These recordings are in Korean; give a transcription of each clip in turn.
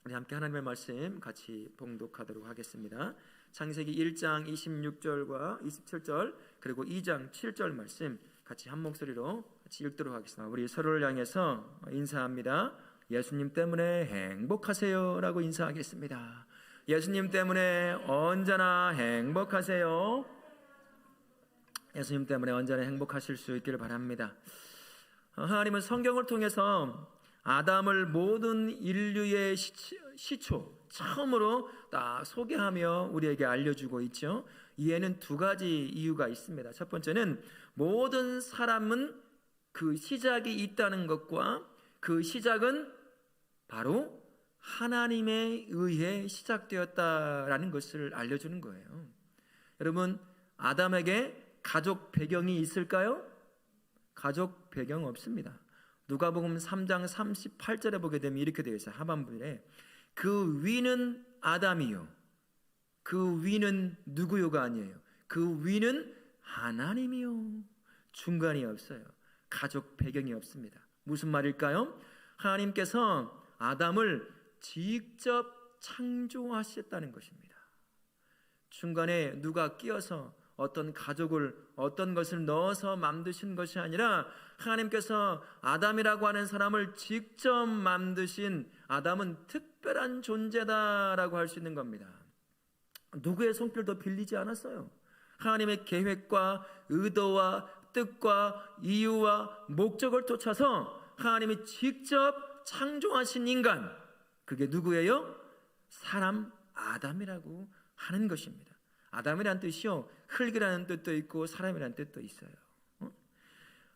우리 함께 하나님의 말씀 같이 봉독하도록 하겠습니다. 창세기 1장 26절과 27절 그리고 2장 7절 말씀 같이 한 목소리로 같이 읽도록 하겠습니다. 우리 서로를 향해서 인사합니다. 예수님 때문에 행복하세요 라고 인사하겠습니다. 예수님 때문에 언제나 행복하세요. 예수님 때문에 언제나 행복하실 수 있기를 바랍니다. 하나님은 성경을 통해서 아담을 모든 인류의 시초 처음으로 딱 소개하며 우리에게 알려주고 있죠. 이에는 두 가지 이유가 있습니다. 첫 번째는 모든 사람은 그 시작이 있다는 것과 그 시작은 바로 하나님에 의해 시작되었다라는 것을 알려주는 거예요. 여러분, 아담에게 가족 배경이 있을까요? 가족 배경 없습니다. 누가복음 3장 38절에 보게 되면 이렇게 되어 있어요. 하반부에 그 위는 아담이요 그 위는 누구요가 아니에요. 그 위는 하나님이요. 중간이 없어요. 가족 배경이 없습니다. 무슨 말일까요? 하나님께서 아담을 직접 창조하셨다는 것입니다. 중간에 누가 끼어서 어떤 가족을 어떤 것을 넣어서 만드신 것이 아니라 하나님께서 아담이라고 하는 사람을 직접 만드신 아담은 특별한 존재다라고 할 수 있는 겁니다. 누구의 손길도 빌리지 않았어요. 하나님의 계획과 의도와 뜻과 이유와 목적을 쫓아서 하나님이 직접 창조하신 인간, 그게 누구예요? 사람 아담이라고 하는 것입니다. 아담이라는 뜻이요, 흙이라는 뜻도 있고 사람이라는 뜻도 있어요.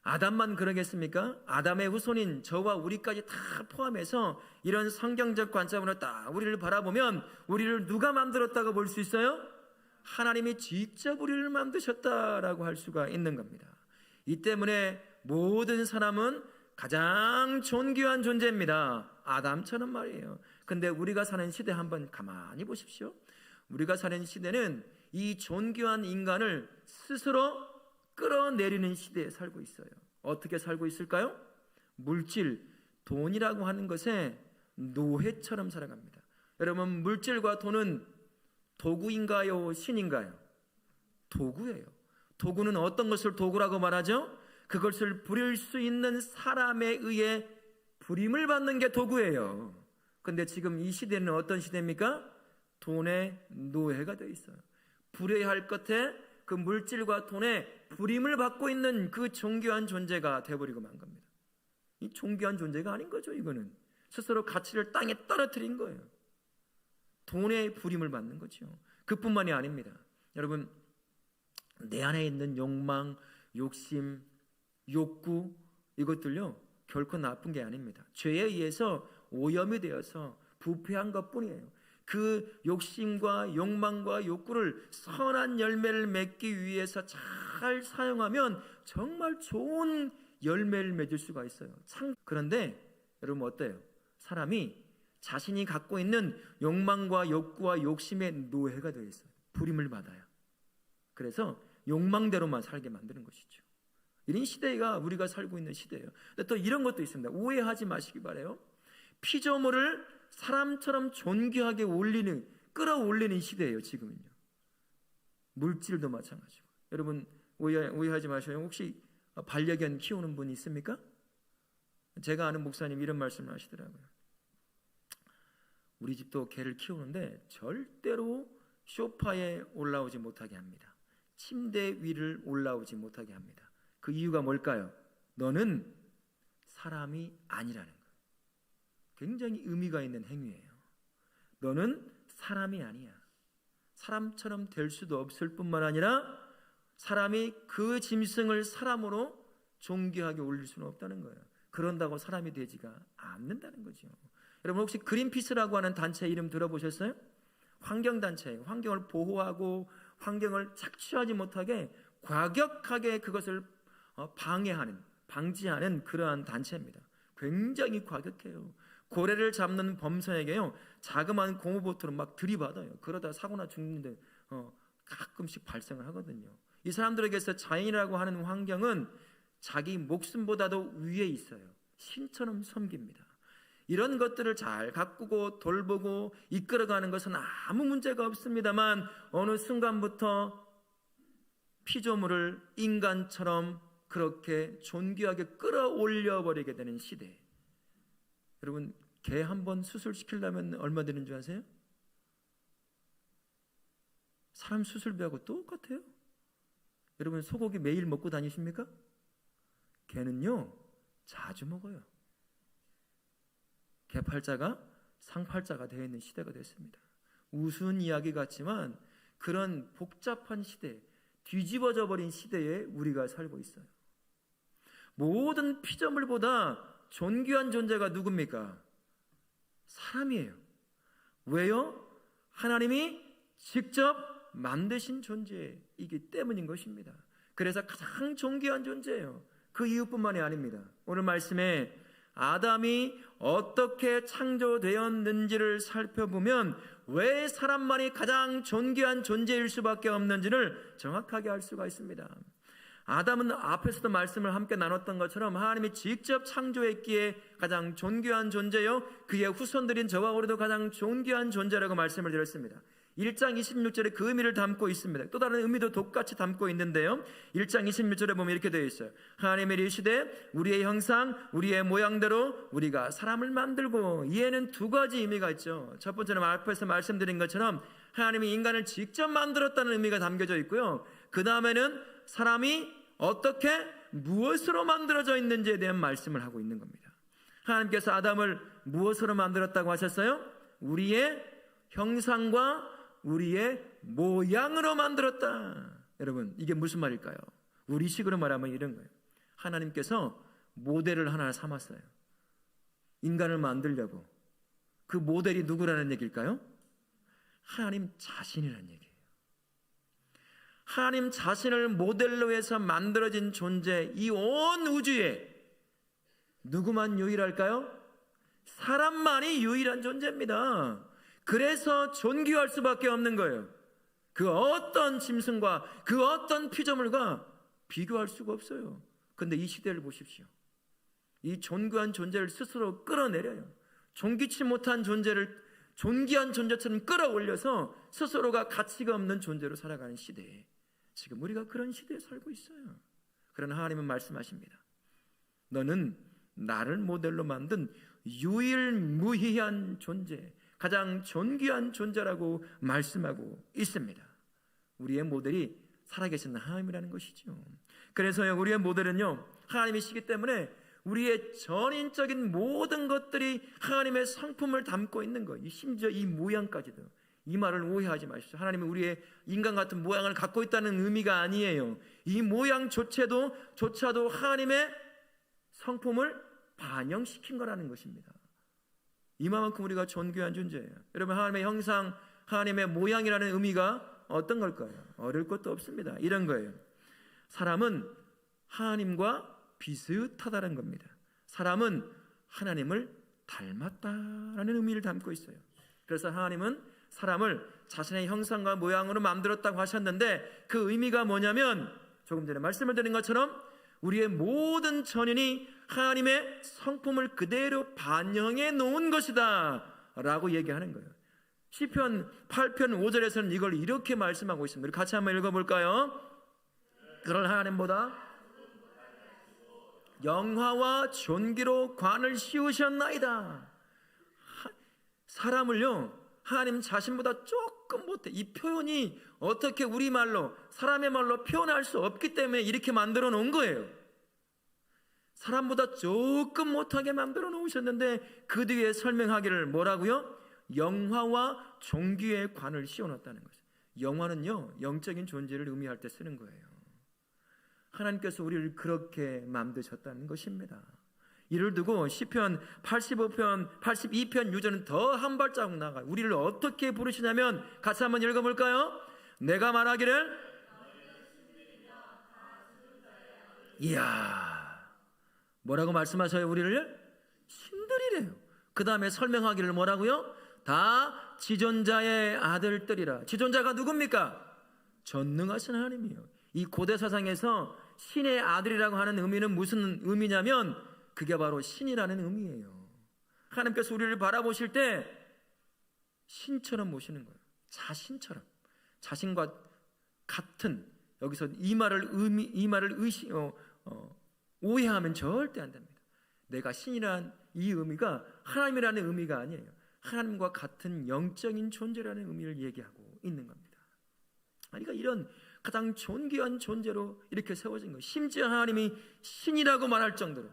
아담만 그러겠습니까? 아담의 후손인 저와 우리까지 다 포함해서 이런 성경적 관점으로 딱 우리를 바라보면 우리를 누가 만들었다고 볼 수 있어요? 하나님이 직접 우리를 만드셨다라고 할 수가 있는 겁니다. 이 때문에 모든 사람은 가장 존귀한 존재입니다. 아담처럼 말이에요. 근데 우리가 사는 시대 한번 가만히 보십시오. 우리가 사는 시대는 이 존귀한 인간을 스스로 끌어내리는 시대에 살고 있어요. 어떻게 살고 있을까요? 물질, 돈이라고 하는 것에 노예처럼 살아갑니다. 여러분, 물질과 돈은 도구인가요? 신인가요? 도구예요. 도구는 어떤 것을 도구라고 말하죠? 그것을 부릴 수 있는 사람에 의해 부림을 받는 게 도구예요. 근데 지금 이 시대는 어떤 시대입니까? 돈의 노예가 되어 있어요. 부려야 할 것에 그 물질과 돈에 부림을 받고 있는 그 존귀한 존재가 되어버리고 만 겁니다. 이 존귀한 존재가 아닌 거죠. 이거는 스스로 가치를 땅에 떨어뜨린 거예요. 돈의 부림을 받는 거죠. 그뿐만이 아닙니다. 여러분, 내 안에 있는 욕망, 욕심, 욕구, 이것들요 결코 나쁜 게 아닙니다. 죄에 의해서 오염이 되어서 부패한 것뿐이에요. 그 욕심과 욕망과 욕구를 선한 열매를 맺기 위해서 잘 사용하면 정말 좋은 열매를 맺을 수가 있어요. 그런데 여러분 어때요? 사람이 자신이 갖고 있는 욕망과 욕구와 욕심의 노예가 되어 있어요. 부림을 받아요. 그래서 욕망대로만 살게 만드는 것이죠. 이런 시대가 우리가 살고 있는 시대예요. 근데 또 이런 것도 있습니다. 오해하지 마시기 바라요. 피조물을 사람처럼 존귀하게 끌어올리는 시대예요. 지금은요. 물질도 마찬가지고. 여러분 오해하지 마셔요. 혹시 반려견 키우는 분 있습니까? 제가 아는 목사님 이런 말씀을 하시더라고요. 우리 집도 개를 키우는데 절대로 소파에 올라오지 못하게 합니다. 침대 위를 올라오지 못하게 합니다. 그 이유가 뭘까요? 너는 사람이 아니라는 거예요. 굉장히 의미가 있는 행위예요. 너는 사람이 아니야. 사람처럼 될 수도 없을 뿐만 아니라 사람이 그 짐승을 사람으로 존귀하게 올릴 수는 없다는 거예요. 그런다고 사람이 되지가 않는다는 거죠. 여러분 혹시 그린피스라고 하는 단체 이름 들어보셨어요? 환경단체예요. 환경을 보호하고 환경을 착취하지 못하게 과격하게 그것을 방지하는 그러한 단체입니다. 굉장히 과격해요. 고래를 잡는 범선에게요 자그마한 고무보트로 막 들이받아요. 그러다 사고나 죽는데 가끔씩 발생을 하거든요. 이 사람들에게서 자연이라고 하는 환경은 자기 목숨보다도 위에 있어요. 신처럼 섬깁니다. 이런 것들을 잘 가꾸고 돌보고 이끌어가는 것은 아무 문제가 없습니다만 어느 순간부터 피조물을 인간처럼 그렇게 존귀하게 끌어올려 버리게 되는 시대. 여러분, 개 한 번 수술시키려면 얼마 드는 줄 아세요? 사람 수술비하고 똑같아요. 여러분, 소고기 매일 먹고 다니십니까? 개는요 자주 먹어요. 개팔자가 상팔자가 되어 있는 시대가 됐습니다. 우스운 이야기 같지만 그런 복잡한 시대, 뒤집어져 버린 시대에 우리가 살고 있어요. 모든 피조물보다 존귀한 존재가 누굽니까? 사람이에요. 왜요? 하나님이 직접 만드신 존재이기 때문인 것입니다. 그래서 가장 존귀한 존재예요. 그 이유뿐만이 아닙니다. 오늘 말씀에 아담이 어떻게 창조되었는지를 살펴보면 왜 사람만이 가장 존귀한 존재일 수밖에 없는지를 정확하게 알 수가 있습니다. 아담은 앞에서도 말씀을 함께 나눴던 것처럼 하나님이 직접 창조했기에 가장 존귀한 존재요, 그의 후손들인 저와 우리도 가장 존귀한 존재라고 말씀을 드렸습니다. 1장 26절에 그 의미를 담고 있습니다. 또 다른 의미도 똑같이 담고 있는데요, 1장 26절에 보면 이렇게 되어 있어요. 하나님의 이르시되 우리의 형상 우리의 모양대로 우리가 사람을 만들고. 이에는 두 가지 의미가 있죠. 첫 번째는 앞에서 말씀드린 것처럼 하나님이 인간을 직접 만들었다는 의미가 담겨져 있고요, 그 다음에는 사람이 어떻게 무엇으로 만들어져 있는지에 대한 말씀을 하고 있는 겁니다. 하나님께서 아담을 무엇으로 만들었다고 하셨어요? 우리의 형상과 우리의 모양으로 만들었다. 여러분, 이게 무슨 말일까요? 우리식으로 말하면 이런 거예요. 하나님께서 모델을 하나 삼았어요. 인간을 만들려고. 그 모델이 누구라는 얘기일까요? 하나님 자신이라는 얘기예요. 하나님 자신을 모델로 해서 만들어진 존재, 이 온 우주에 누구만 유일할까요? 사람만이 유일한 존재입니다. 그래서 존귀할 수밖에 없는 거예요. 그 어떤 짐승과 그 어떤 피조물과 비교할 수가 없어요. 그런데 이 시대를 보십시오. 이 존귀한 존재를 스스로 끌어내려요. 존귀치 못한 존재를 존귀한 존재처럼 끌어올려서 스스로가 가치가 없는 존재로 살아가는 시대에 지금 우리가 그런 시대에 살고 있어요. 그러나 하나님은 말씀하십니다. 너는 나를 모델로 만든 유일무이한 존재, 가장 존귀한 존재라고 말씀하고 있습니다. 우리의 모델이 살아계신 하나님이라는 것이죠. 그래서요, 우리의 모델은요 하나님이시기 때문에 우리의 전인적인 모든 것들이 하나님의 성품을 담고 있는 거예요. 심지어 이 모양까지도. 이 말을 오해하지 마십시오. 하나님은 우리의 인간 같은 모양을 갖고 있다는 의미가 아니에요. 이 모양조차도 하나님의 성품을 반영시킨 거라는 것입니다. 이만큼 우리가 존귀한 존재예요. 여러분, 하나님의 형상, 하나님의 모양이라는 의미가 어떤 걸까요? 어려울 것도 없습니다. 이런 거예요. 사람은 하나님과 비슷하다는 겁니다. 사람은 하나님을 닮았다라는 의미를 담고 있어요. 그래서 하나님은 사람을 자신의 형상과 모양으로 만들었다고 하셨는데 그 의미가 뭐냐면 조금 전에 말씀을 드린 것처럼 우리의 모든 전인이 하나님의 성품을 그대로 반영해 놓은 것이다 라고 얘기하는 거예요. 시편 8편 5절에서는 이걸 이렇게 말씀하고 있습니다. 우리 같이 한번 읽어볼까요? 그럴 하나님보다 영화와 존귀로 관을 씌우셨나이다. 사람을요 하나님 자신보다 조금 못해. 이 표현이 어떻게 우리말로 사람의 말로 표현할 수 없기 때문에 이렇게 만들어 놓은 거예요. 사람보다 조금 못하게 만들어 놓으셨는데 그 뒤에 설명하기를 뭐라고요? 영화와 존귀의 관을 씌워놨다는 거죠. 영화는요 영적인 존재를 의미할 때 쓰는 거예요. 하나님께서 우리를 그렇게 만드셨다는 것입니다. 이를 두고 시편 85편 82편 유저는 더 한 발자국 나가요. 우리를 어떻게 부르시냐면 같이 한번 읽어볼까요? 내가 말하기를 이야, 뭐라고 말씀하셔요? 우리를 신들이래요. 그 다음에 설명하기를 뭐라고요? 다 지존자의 아들들이라. 지존자가 누굽니까? 전능하신 하나님이에요. 이 고대 사상에서 신의 아들이라고 하는 의미는 무슨 의미냐면 그게 바로 신이라는 의미예요. 하나님께서 우리를 바라보실 때 신처럼 보시는 거예요. 자신처럼, 자신과 같은, 여기서 이 말을 오해하면 절대 안 됩니다. 내가 신이란 이 의미가 하나님이라는 의미가 아니에요. 하나님과 같은 영적인 존재라는 의미를 얘기하고 있는 겁니다. 그러니까 이런 가장 존귀한 존재로 이렇게 세워진 거예요. 심지어 하나님이 신이라고 말할 정도로,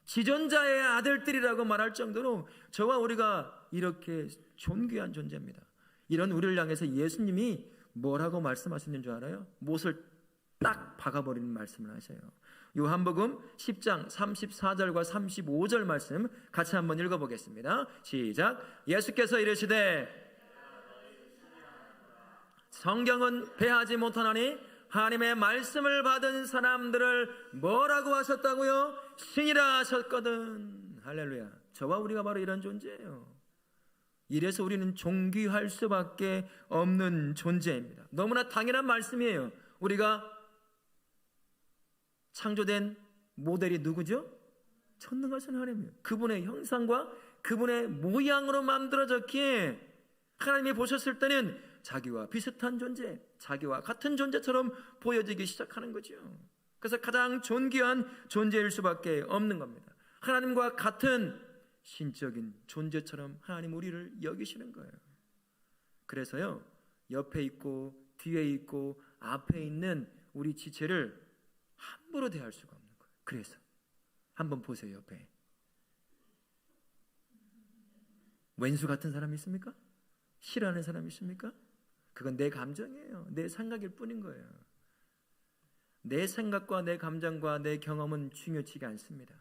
지존자의 아들들이라고 말할 정도로 저와 우리가 이렇게 존귀한 존재입니다. 이런 우리를 향해서 예수님이 뭐라고 말씀하시는 줄 알아요? 못을 딱 박아버리는 말씀을 하셔요. 요한복음 10장 34절과 35절 말씀 같이 한번 읽어보겠습니다. 시작. 예수께서 이르시되 성경은 배하지 못하나니 하나님의 말씀을 받은 사람들을 뭐라고 하셨다고요? 신이라 하셨거든. 할렐루야. 저와 우리가 바로 이런 존재예요. 이래서 우리는 존귀할 수밖에 없는 존재입니다. 너무나 당연한 말씀이에요. 우리가 창조된 모델이 누구죠? 전능하신 하나님이에요. 그분의 형상과 그분의 모양으로 만들어졌기에 하나님이 보셨을 때는 자기와 비슷한 존재, 자기와 같은 존재처럼 보여지기 시작하는 거죠. 그래서 가장 존귀한 존재일 수밖에 없는 겁니다. 하나님과 같은 신적인 존재처럼 하나님 우리를 여기시는 거예요. 그래서요, 옆에 있고 뒤에 있고 앞에 있는 우리 지체를 함부로 대할 수가 없는 거예요. 그래서 한번 보세요. 옆에 왼수 같은 사람이 있습니까? 싫어하는 사람이 있습니까? 그건 내 감정이에요. 내 생각일 뿐인 거예요. 내 생각과 내 감정과 내 경험은 중요치가 않습니다.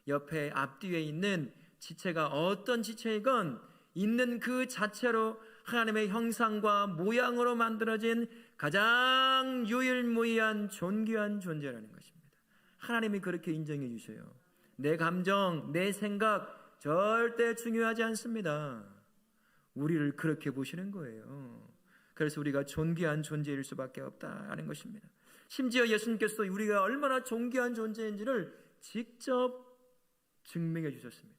옆에 앞뒤에 있는 지체가 어떤 지체이건 있는 그 자체로 하나님의 형상과 모양으로 만들어진 가장 유일무이한 존귀한 존재라는 것입니다. 하나님이 그렇게 인정해 주셔요. 내 감정, 내 생각 절대 중요하지 않습니다. 우리를 그렇게 보시는 거예요. 그래서 우리가 존귀한 존재일 수밖에 없다는 것입니다. 심지어 예수님께서도 우리가 얼마나 존귀한 존재인지를 직접 증명해 주셨습니다.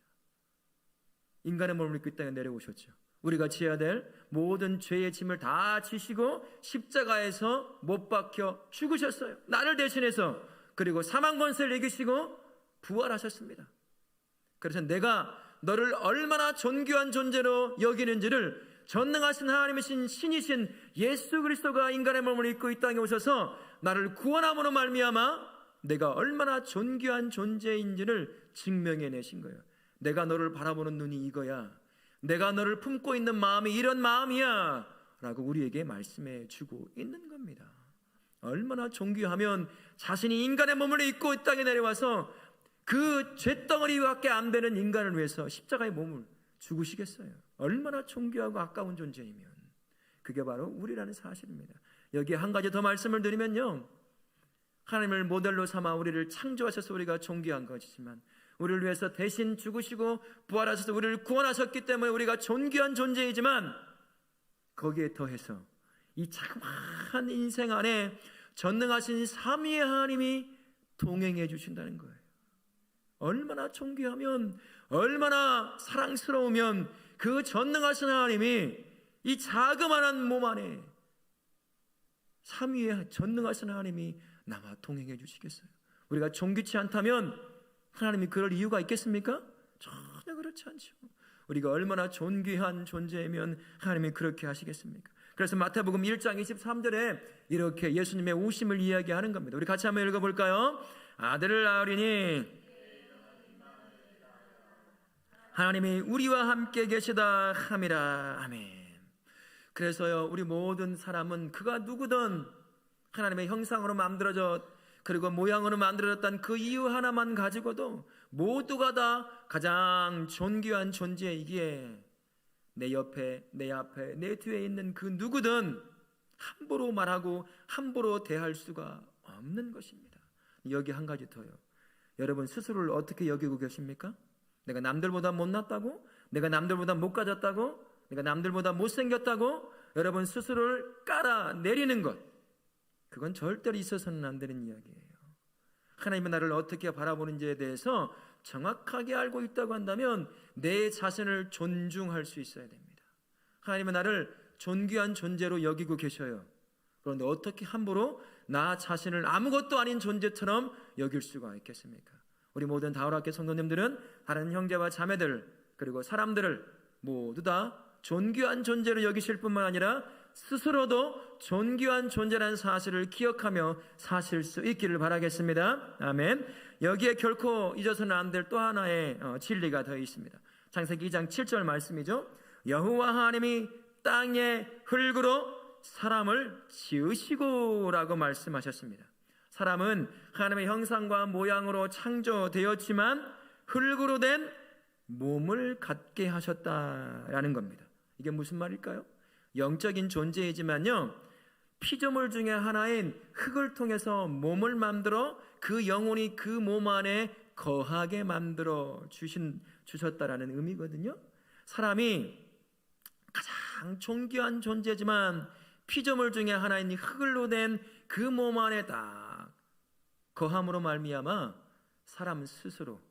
인간의 몸을 입고 이 땅에 내려오셨죠. 우리가 지어야 될 모든 죄의 짐을 다 지시고 십자가에서 못 박혀 죽으셨어요. 나를 대신해서. 그리고 사망 권세를 이기시고 부활하셨습니다. 그래서 내가 너를 얼마나 존귀한 존재로 여기는지를 전능하신 하나님이신 신이신 예수 그리스도가 인간의 몸을 입고 이 땅에 오셔서 나를 구원함으로 말미암아 내가 얼마나 존귀한 존재인지를 증명해내신 거예요. 내가 너를 바라보는 눈이 이거야. 내가 너를 품고 있는 마음이 이런 마음이야 라고 우리에게 말씀해 주고 있는 겁니다. 얼마나 존귀하면 자신이 인간의 몸을 입고 이 땅에 내려와서 그 죄덩어리밖에 안 되는 인간을 위해서 십자가의 몸을 죽으시겠어요. 얼마나 존귀하고 아까운 존재이면. 그게 바로 우리라는 사실입니다. 여기에 한 가지 더 말씀을 드리면요, 하나님을 모델로 삼아 우리를 창조하셔서 우리가 존귀한 것이지만 우리를 위해서 대신 죽으시고 부활하셔서 우리를 구원하셨기 때문에 우리가 존귀한 존재이지만 거기에 더해서 이 자그마한 인생 안에 전능하신 삼위의 하나님이 동행해 주신다는 거예요. 얼마나 존귀하면, 얼마나 사랑스러우면 그 전능하신 하나님이 이 자그마한 몸 안에 삼위의 전능하신 하나님이 나와 동행해 주시겠어요? 우리가 존귀치 않다면 하나님이 그럴 이유가 있겠습니까? 전혀 그렇지 않죠. 우리가 얼마나 존귀한 존재이면 하나님이 그렇게 하시겠습니까? 그래서 마태복음 1장 23절에 이렇게 예수님의 오심을 이야기하는 겁니다. 우리 같이 한번 읽어볼까요? 아들을 낳으리니 하나님이 우리와 함께 계시다 함이라. 아멘. 그래서요, 우리 모든 사람은 그가 누구든 하나님의 형상으로 만들어져 그리고 모양으로 만들어졌던 그 이유 하나만 가지고도 모두가 다 가장 존귀한 존재이기에 내 옆에, 내 앞에, 내 뒤에 있는 그 누구든 함부로 말하고 함부로 대할 수가 없는 것입니다. 여기 한 가지 더요. 여러분 스스로를 어떻게 여기고 계십니까? 내가 남들보다 못났다고? 내가 남들보다 못 가졌다고? 내가 남들보다 못생겼다고? 여러분 스스로를 깔아내리는 것, 그건 절대로 있어서는 안 되는 이야기예요. 하나님은 나를 어떻게 바라보는지에 대해서 정확하게 알고 있다고 한다면 내 자신을 존중할 수 있어야 됩니다. 하나님은 나를 존귀한 존재로 여기고 계셔요. 그런데 어떻게 함부로 나 자신을 아무것도 아닌 존재처럼 여길 수가 있겠습니까? 우리 모든 다울학교 성도님들은 다른 형제와 자매들 그리고 사람들을 모두 다 존귀한 존재로 여기실 뿐만 아니라 스스로도 존귀한 존재라는 사실을 기억하며 사실 수 있기를 바라겠습니다. 아멘. 여기에 결코 잊어서는 안 될 또 하나의 진리가 더 있습니다. 창세기 2장 7절 말씀이죠. 여호와 하나님이 땅의 흙으로 사람을 지으시고 라고 말씀하셨습니다. 사람은 하나님의 형상과 모양으로 창조되었지만 흙으로 된 몸을 갖게 하셨다라는 겁니다. 이게 무슨 말일까요? 영적인 존재이지만요, 피조물 중에 하나인 흙을 통해서 몸을 만들어 그 영혼이 그 몸 안에 거하게 만들어 주셨다라는 의미거든요. 사람이 가장 존귀한 존재지만 피조물 중에 하나인 흙으로 된 그 몸 안에 딱 거함으로 말미암아 사람 스스로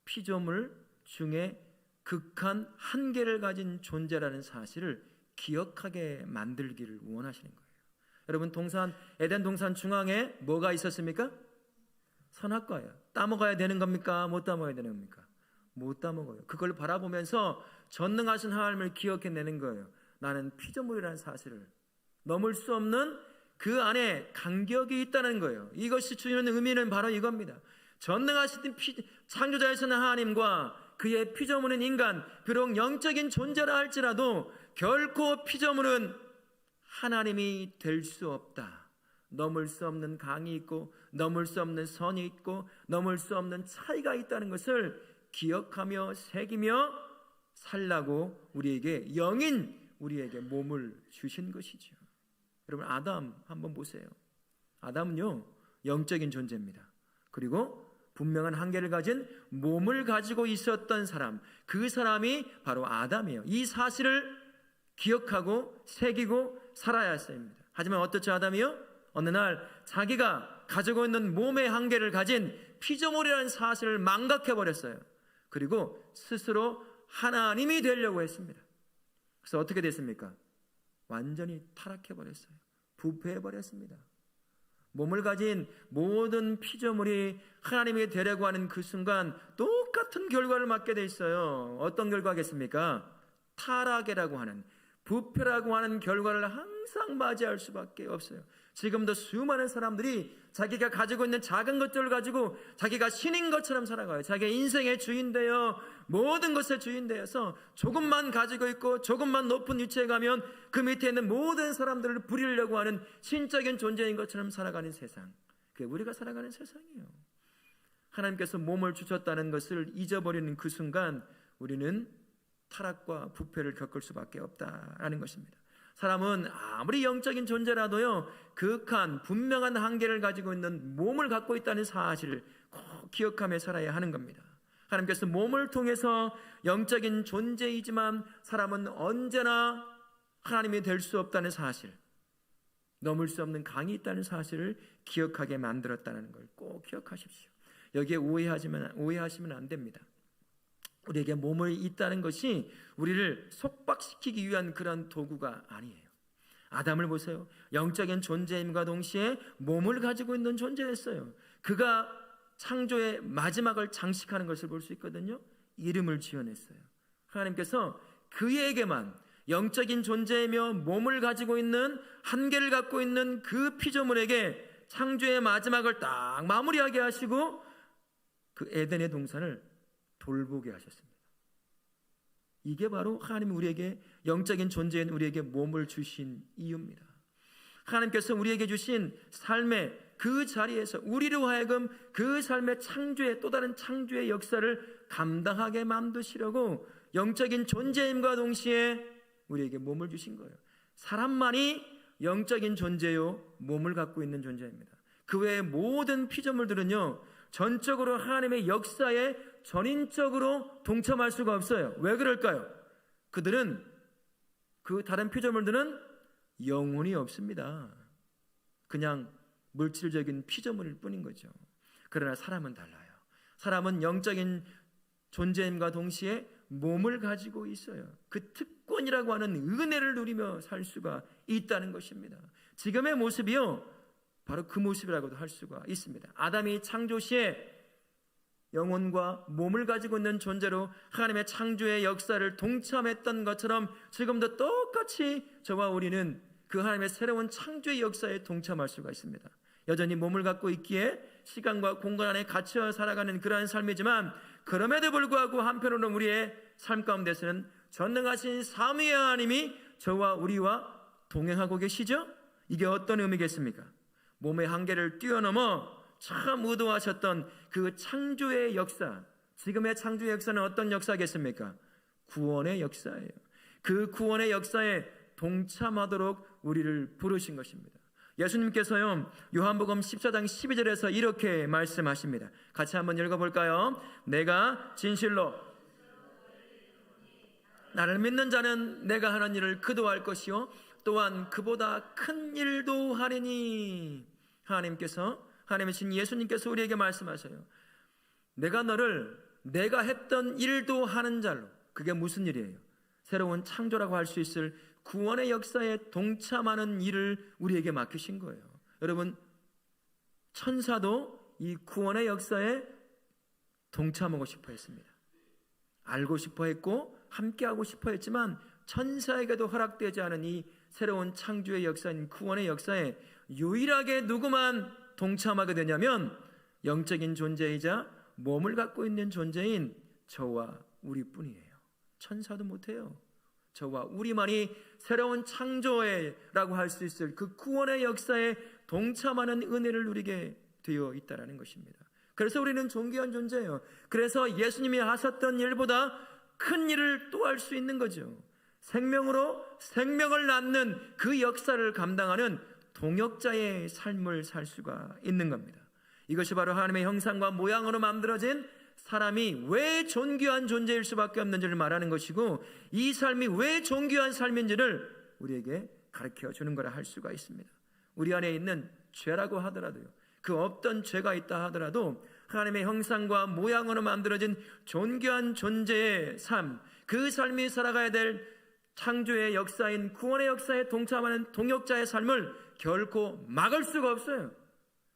피조물 중에 극한 한계를 가진 존재라는 사실을 기억하게 만들기를 원하시는 거예요. 여러분, 에덴 동산 중앙에 뭐가 있었습니까? 선악과예요. 따먹어야 되는 겁니까? 못 따먹어야 되는 겁니까? 못 따먹어요. 그걸 바라보면서 전능하신 하나님을 기억해내는 거예요. 나는 피조물이라는 사실을, 넘을 수 없는 그 안에 간격이 있다는 거예요. 이것이 주는 의미는 바로 이겁니다. 전능하신 창조자이신 하나님과 그의 피조물인 인간, 비록 영적인 존재라 할지라도 결코 피조물은 하나님이 될 수 없다. 넘을 수 없는 강이 있고 넘을 수 없는 선이 있고 넘을 수 없는 차이가 있다는 것을 기억하며 새기며 살라고 우리에게 영인 우리에게 몸을 주신 것이죠. 여러분, 아담 한번 보세요. 아담은요, 영적인 존재입니다. 그리고 분명한 한계를 가진 몸을 가지고 있었던 사람, 그 사람이 바로 아담이에요. 이 사실을 기억하고 새기고 살아야 했습니다. 하지만 어떻죠, 아담이요? 어느 날 자기가 가지고 있는 몸의 한계를 가진 피조물이라는 사실을 망각해버렸어요. 그리고 스스로 하나님이 되려고 했습니다. 그래서 어떻게 됐습니까? 완전히 타락해버렸어요. 부패해버렸습니다. 몸을 가진 모든 피조물이 하나님이 되려고 하는 그 순간 똑같은 결과를 맞게 돼 있어요. 어떤 결과겠습니까? 타락이라고 하는, 부패라고 하는 결과를 항상 맞이할 수밖에 없어요. 지금도 수많은 사람들이 자기가 가지고 있는 작은 것들을 가지고 자기가 신인 것처럼 살아가요. 자기의 인생의 주인 되어 모든 것의 주인 되어서 조금만 가지고 있고 조금만 높은 위치에 가면 그 밑에 있는 모든 사람들을 부리려고 하는 신적인 존재인 것처럼 살아가는 세상, 그게 우리가 살아가는 세상이에요. 하나님께서 몸을 주셨다는 것을 잊어버리는 그 순간 우리는 타락과 부패를 겪을 수밖에 없다라는 것입니다. 사람은 아무리 영적인 존재라도요, 극한 분명한 한계를 가지고 있는 몸을 갖고 있다는 사실을 꼭 기억하며 살아야 하는 겁니다. 하나님께서 몸을 통해서 영적인 존재이지만 사람은 언제나 하나님이 될 수 없다는 사실, 넘을 수 없는 강이 있다는 사실을 기억하게 만들었다는 걸 꼭 기억하십시오. 여기에 오해하시면 안 됩니다. 우리에게 몸이 있다는 것이 우리를 속박시키기 위한 그런 도구가 아니에요. 아담을 보세요. 영적인 존재임과 동시에 몸을 가지고 있는 존재였어요. 그가 창조의 마지막을 장식하는 것을 볼 수 있거든요. 이름을 지어냈어요. 하나님께서 그에게만 영적인 존재이며 몸을 가지고 있는, 한계를 갖고 있는 그 피조물에게 창조의 마지막을 딱 마무리하게 하시고 그 에덴의 동산을 돌보게 하셨습니다. 이게 바로 하나님이 우리에게, 영적인 존재인 우리에게 몸을 주신 이유입니다. 하나님께서 우리에게 주신 삶의 그 자리에서 우리로 하여금 그 삶의 창조의, 또 다른 창조의 역사를 감당하게 만드시려고 영적인 존재임과 동시에 우리에게 몸을 주신 거예요. 사람만이 영적인 존재요, 몸을 갖고 있는 존재입니다. 그 외의 모든 피조물들은요, 전적으로 하나님의 역사에 전인적으로 동참할 수가 없어요. 왜 그럴까요? 그들은, 그 다른 피조물들은 영혼이 없습니다. 그냥 물질적인 피조물일 뿐인 거죠. 그러나 사람은 달라요. 사람은 영적인 존재임과 동시에 몸을 가지고 있어요. 그 특권이라고 하는 은혜를 누리며 살 수가 있다는 것입니다. 지금의 모습이요, 바로 그 모습이라고도 할 수가 있습니다. 아담이 창조 시에 영혼과 몸을 가지고 있는 존재로 하나님의 창조의 역사를 동참했던 것처럼 지금도 똑같이 저와 우리는 그 하나님의 새로운 창조의 역사에 동참할 수가 있습니다. 여전히 몸을 갖고 있기에 시간과 공간 안에 갇혀 살아가는 그러한 삶이지만, 그럼에도 불구하고 한편으로는 우리의 삶 가운데서는 전능하신 삼위의 하나님이 저와 우리와 동행하고 계시죠? 이게 어떤 의미겠습니까? 몸의 한계를 뛰어넘어 참 의도하셨던 그 창조의 역사, 지금의 창조의 역사는 어떤 역사겠습니까? 구원의 역사예요. 그 구원의 역사에 동참하도록 우리를 부르신 것입니다. 예수님께서요, 요한복음 14장 12절에서 이렇게 말씀하십니다. 같이 한번 읽어볼까요? 내가 진실로 나를 믿는 자는 내가 하는 일을 그도 할 것이요 또한 그보다 큰 일도 하리니. 하나님이신 예수님께서 우리에게 말씀하셔요. 내가 너를 내가 했던 일도 하는 자로, 그게 무슨 일이에요? 새로운 창조라고 할 수 있을 구원의 역사에 동참하는 일을 우리에게 맡기신 거예요. 여러분, 천사도 이 구원의 역사에 동참하고 싶어 했습니다. 알고 싶어 했고 함께하고 싶어 했지만 천사에게도 허락되지 않은 이 새로운 창조의 역사인 구원의 역사에 유일하게 누구만 동참하게 되냐면 영적인 존재이자 몸을 갖고 있는 존재인 저와 우리뿐이에요. 천사도 못해요. 저와 우리만이 새로운 창조라고 할 수 있을 그 구원의 역사에 동참하는 은혜를 누리게 되어 있다는 것입니다. 그래서 우리는 존귀한 존재예요. 그래서 예수님이 하셨던 일보다 큰 일을 또 할 수 있는 거죠. 생명으로 생명을 낳는 그 역사를 감당하는 동역자의 삶을 살 수가 있는 겁니다. 이것이 바로 하나님의 형상과 모양으로 만들어진 사람이 왜 존귀한 존재일 수밖에 없는지를 말하는 것이고, 이 삶이 왜 존귀한 삶인지를 우리에게 가르쳐 주는 거라 할 수가 있습니다. 우리 안에 있는 죄라고 하더라도요, 그 없던 죄가 있다 하더라도 하나님의 형상과 모양으로 만들어진 존귀한 존재의 삶, 그 삶이 살아가야 될 창조의 역사인 구원의 역사에 동참하는 동역자의 삶을 결코 막을 수가 없어요.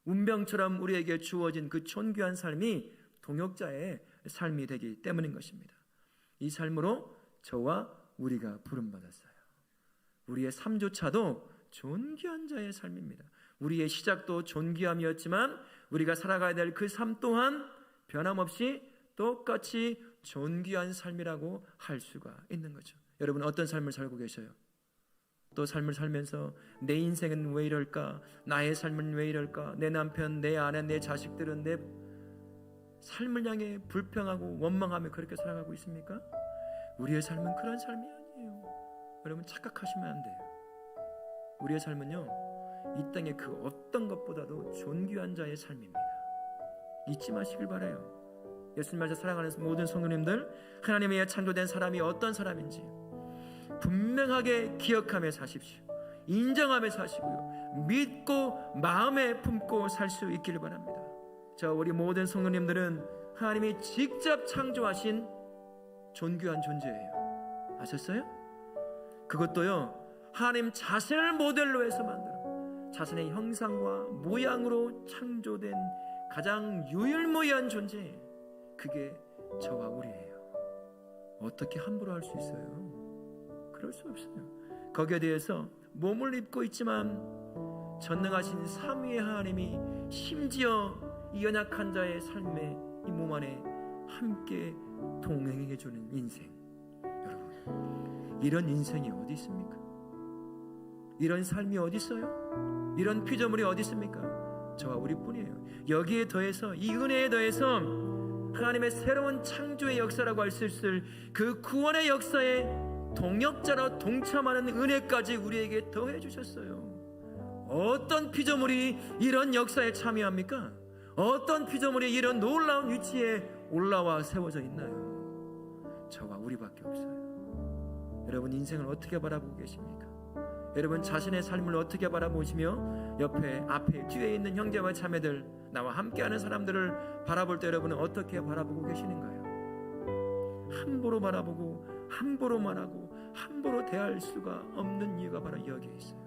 운명처럼 우리에게 주어진 그 존귀한 삶이 동역자의 삶이 되기 때문인 것입니다. 이 삶으로 저와 우리가 부름받았어요. 우리의 삶조차도 존귀한 자의 삶입니다. 우리의 시작도 존귀함이었지만 우리가 살아가야 될 그 삶 또한 변함없이 똑같이 존귀한 삶이라고 할 수가 있는 거죠. 여러분, 어떤 삶을 살고 계셔요? 또 삶을 살면서 내 인생은 왜 이럴까? 나의 삶은 왜 이럴까? 내 남편, 내 아내, 내 자식들은 내 삶을 향해 불평하고 원망하며 그렇게 살아가고 있습니까? 우리의 삶은 그런 삶이 아니에요. 여러분, 착각하시면 안 돼요. 우리의 삶은요, 이 땅의 그 어떤 것보다도 존귀한 자의 삶입니다. 잊지 마시길 바라요. 예수님 말씀 사랑하는 모든 성도님들, 하나님에 의해 창조된 사람이 어떤 사람인지 분명하게 기억하며 사십시오. 인정하며 사시고요, 믿고 마음에 품고 살 수 있기를 바랍니다. 우리 모든 성도님들은 하나님이 직접 창조하신 존귀한 존재예요. 아셨어요? 그것도요, 하나님 자신을 모델로 해서 만들어 자신의 형상과 모양으로 창조된 가장 유일무이한 존재, 그게 저와 우리예요. 어떻게 함부로 할 수 있어요? 그럴 수 없어요. 거기에 대해서 몸을 입고 있지만 전능하신 삼위의 하나님이 심지어 이 연약한 자의 삶에 이 몸 안에 함께 동행해주는 인생, 여러분, 이런 인생이 어디 있습니까? 이런 삶이 어디 있어요? 이런 피조물이 어디 있습니까? 저와 우리뿐이에요. 여기에 더해서, 이 은혜에 더해서 하나님의 새로운 창조의 역사라고 할 수 있을 그 구원의 역사에 동역자로 동참하는 은혜까지 우리에게 더해 주셨어요. 어떤 피조물이 이런 역사에 참여합니까? 어떤 피조물이 이런 놀라운 위치에 올라와 세워져 있나요? 저와 우리밖에 없어요. 여러분, 인생을 어떻게 바라보고 계십니까? 여러분 자신의 삶을 어떻게 바라보시며 옆에 앞에 뒤에 있는 형제와 자매들 나와 함께하는 사람들을 바라볼 때 여러분은 어떻게 바라보고 계시는가요? 함부로 바라보고 함부로 말하고 함부로 대할 수가 없는 이유가 바로 여기에 있어요.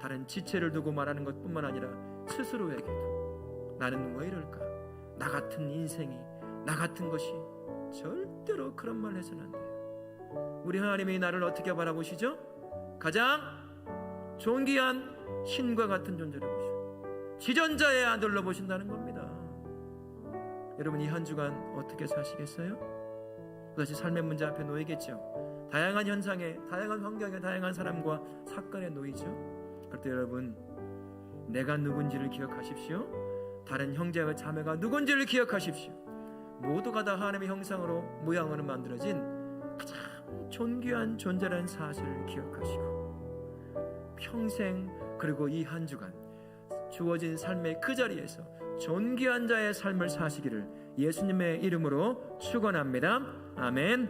다른 지체를 두고 말하는 것뿐만 아니라 스스로에게도 나는 왜 이럴까? 나 같은 인생이, 나 같은 것이 절대로 그런 말 해서는 안 돼요. 우리 하나님이 나를 어떻게 바라보시죠? 가장 존귀한 신과 같은 존재로 보시고 지존자의 아들로 보신다는 겁니다. 여러분 이 한 주간 어떻게 사시겠어요? 그것이 삶의 문제 앞에 놓이겠죠. 다양한 현상에, 다양한 환경에, 다양한 사람과 사건에 놓이죠. 그럴 때 여러분 내가 누군지를 기억하십시오. 다른 형제와 자매가 누군지를 기억하십시오. 모두가 다 하나님의 형상으로 모양으로 만들어진 가장 존귀한 존재라는 사실을 기억하시고 평생 그리고 이 한 주간 주어진 삶의 그 자리에서 존귀한 자의 삶을 사시기를 예수님의 이름으로 축원합니다. 아멘.